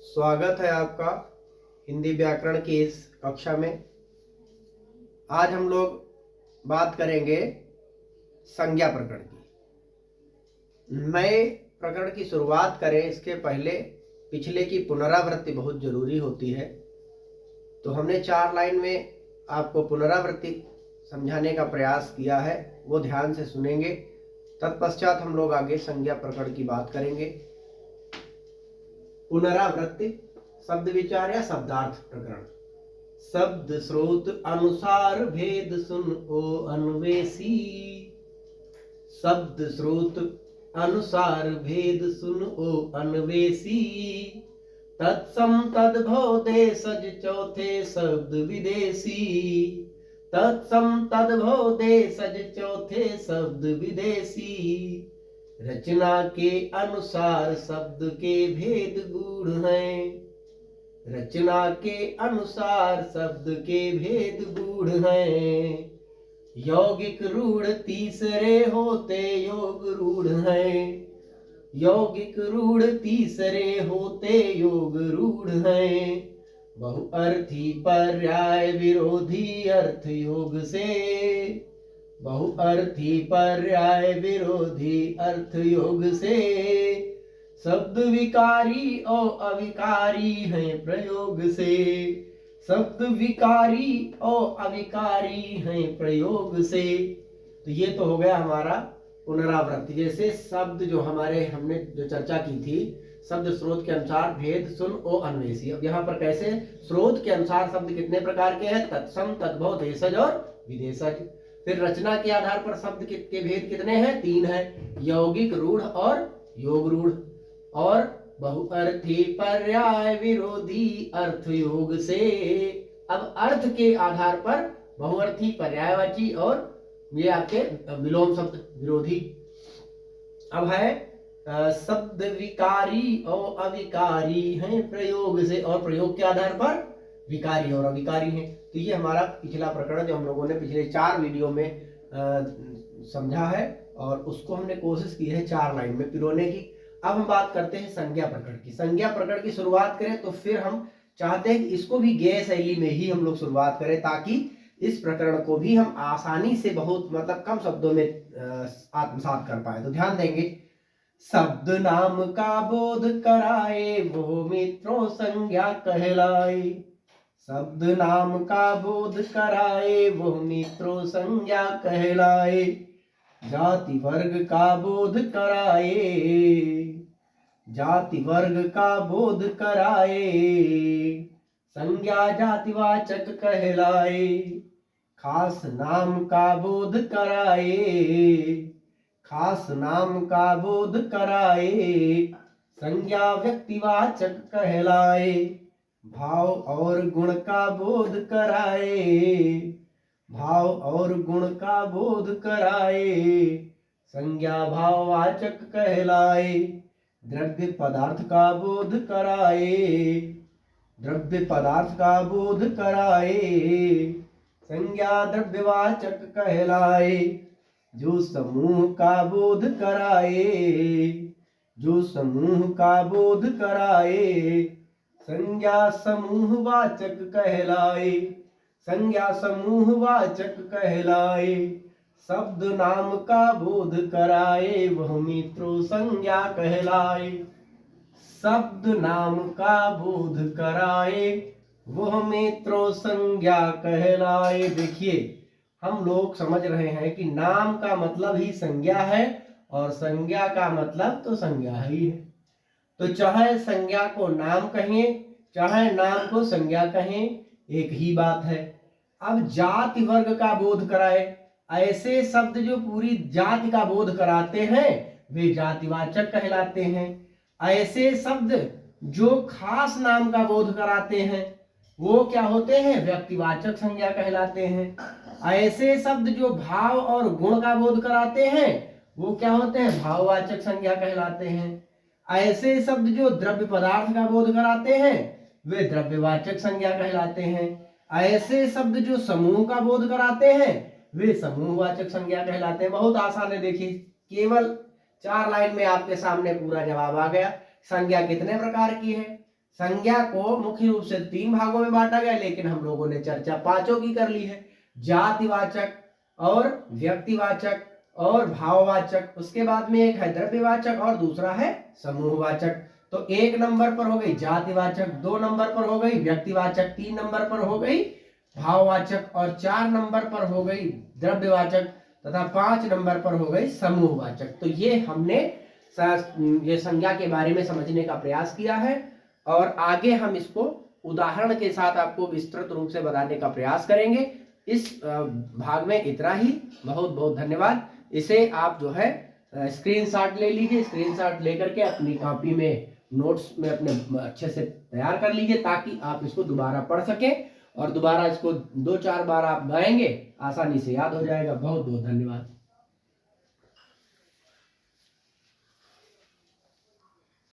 स्वागत है आपका हिंदी व्याकरण की इस कक्षा में। आज हम लोग बात करेंगे संज्ञा प्रकरण की। नए प्रकरण की शुरुआत करें इसके पहले पिछले की पुनरावृत्ति बहुत जरूरी होती है। तो हमने 4 लाइन में आपको पुनरावृत्ति समझाने का प्रयास किया है, वो ध्यान से सुनेंगे। तत्पश्चात हम लोग आगे संज्ञा प्रकरण की बात करेंगे। पुनरावृत्ति शब्द विचार या शब्दार्थ प्रकरण। शब्द स्रोत अनुसार भेद सुन ओ अन्वेषी। शब्द स्रोत अनुसार भेद सुन ओ अन्वेषी। तत्सम तद्भव देशज चौथे शब्द विदेशी। तत्सम तद्भव देशज चौथे शब्द विदेशी। रचना के अनुसार शब्द के भेद गूढ़ हैं। रचना के अनुसार शब्द के भेद गूढ़ हैं। यौगिक रूढ़ तीसरे होते योग रूढ़ हैं। यौगिक रूढ़ तीसरे होते योग रूढ़ हैं। बहुअर्थी पर्याय विरोधी अर्थ योग से। बहुअर्थी पर्याय विरोधी अर्थ योग से। शब्द विकारी और अविकारी हैं प्रयोग से। शब्द विकारी और अविकारी हैं प्रयोग से। तो ये तो हो गया हमारा पुनरावृत्ति। जैसे शब्द जो हमने जो चर्चा की थी, शब्द स्रोत के अनुसार भेद सुन ओ अन्वेषी। अब यहाँ पर कैसे स्रोत के अनुसार शब्द कितने प्रकार के हैं? तत्सम तद्भव देशज और विदेशज। फिर रचना के आधार पर शब्द के भेद कितने हैं? 3 हैं, यौगिक रूढ़ और योग रूढ़। और बहुअर्थी पर्याय विरोधी अर्थ योग से। अब अर्थ के आधार पर बहुअर्थी पर्यायवाची और ये आपके विलोम शब्द विरोधी। अब है शब्द विकारी और अविकारी हैं प्रयोग से, और प्रयोग के आधार पर विकारी और अविकारी हैं। तो ये हमारा पिछला प्रकरण जो हम लोगों ने पिछले 4 वीडियो में समझा है, और उसको हमने कोशिश की है 4 लाइन में पिरोने की। अब हम बात करते हैं संज्ञा प्रकरण की। संज्ञा प्रकरण की शुरुआत करें तो फिर हम चाहते हैं कि इसको भी गेय शैली में ही हम लोग शुरुआत करें, ताकि इस प्रकरण को भी हम आसानी से बहुत कम शब्दों में आत्मसात कर पाए। तो ध्यान देंगे। शब्द नाम का बोध कराए वो मित्रों संज्ञा कहलाए। शब्द नाम का बोध कराए वो मित्रों संज्ञा कहलाए। जाति वर्ग का बोध कराए। जाति वर्ग का बोध कराए। संज्ञा जातिवाचक कहलाए। खास नाम का बोध कराए। खास नाम का बोध कराए। संज्ञा व्यक्तिवाचक कहलाए। भाव और गुण का बोध कराए। भाव और गुण का बोध कराए। संज्ञा भाववाचक कहलाए। द्रव्य पदार्थ का बोध कराए। द्रव्य पदार्थ का बोध कराए। संज्ञा द्रव्यवाचक कहलाए। जो समूह का बोध कराए। जो समूह का बोध कराए। संज्ञा समूहवाचक कहलाए। संज्ञा समूहवाचक कहलाए। शब्द नाम का बोध कराए वह मित्रों संज्ञा कहलाए। शब्द नाम का बोध कराए वह मित्रों संज्ञा कहलाए। देखिए, हम लोग समझ रहे हैं कि नाम का मतलब ही संज्ञा है, और संज्ञा का मतलब तो संज्ञा ही है। तो चाहे संज्ञा को नाम कहें, चाहे नाम को संज्ञा कहें, एक ही बात है। अब जाति वर्ग का बोध कराए, ऐसे शब्द जो पूरी जाति का बोध कराते हैं वे जातिवाचक कहलाते हैं। ऐसे शब्द जो खास नाम का बोध कराते हैं वो क्या होते हैं? व्यक्तिवाचक संज्ञा कहलाते हैं। ऐसे शब्द जो भाव और गुण का बोध कराते हैं वो क्या होते हैं? भाववाचक संज्ञा कहलाते हैं। ऐसे शब्द जो द्रव्य पदार्थ का बोध कराते हैं वे द्रव्यवाचक संज्ञा कहलाते हैं। ऐसे शब्द जो समूह का बोध कराते हैं वे समूहवाचक संज्ञा कहलाते हैं। बहुत आसान है। देखिए, केवल 4 लाइन में आपके सामने पूरा जवाब आ गया। संज्ञा कितने प्रकार की है? संज्ञा को मुख्य रूप से 3 भागों में बांटा गया, लेकिन हम लोगों ने चर्चा पांचों की कर ली है। जातिवाचक और व्यक्तिवाचक और भाववाचक, उसके बाद में एक है द्रव्यवाचक और दूसरा है समूहवाचक। तो 1 नंबर पर हो गई जातिवाचक, 2 नंबर पर हो गई व्यक्तिवाचक, 3 नंबर पर हो गई भाववाचक और 4 नंबर पर हो गई द्रव्यवाचक तथा 5 नंबर पर हो गई समूहवाचक। तो ये हमने ये संज्ञा के बारे में समझने का प्रयास किया है और आगे हम इसको उदाहरण के साथ आपको विस्तृत रूप से बताने का प्रयास करेंगे। इस भाग में इतना ही। बहुत बहुत धन्यवाद। इसे आप जो है स्क्रीनशॉट ले लीजिए, स्क्रीनशॉट लेकर के अपनी कॉपी में नोट्स में अपने अच्छे से तैयार कर लीजिए ताकि आप इसको दोबारा पढ़ सकें और दोबारा इसको 2-4 बार आप गाएंगे आसानी से याद हो जाएगा। बहुत बहुत धन्यवाद।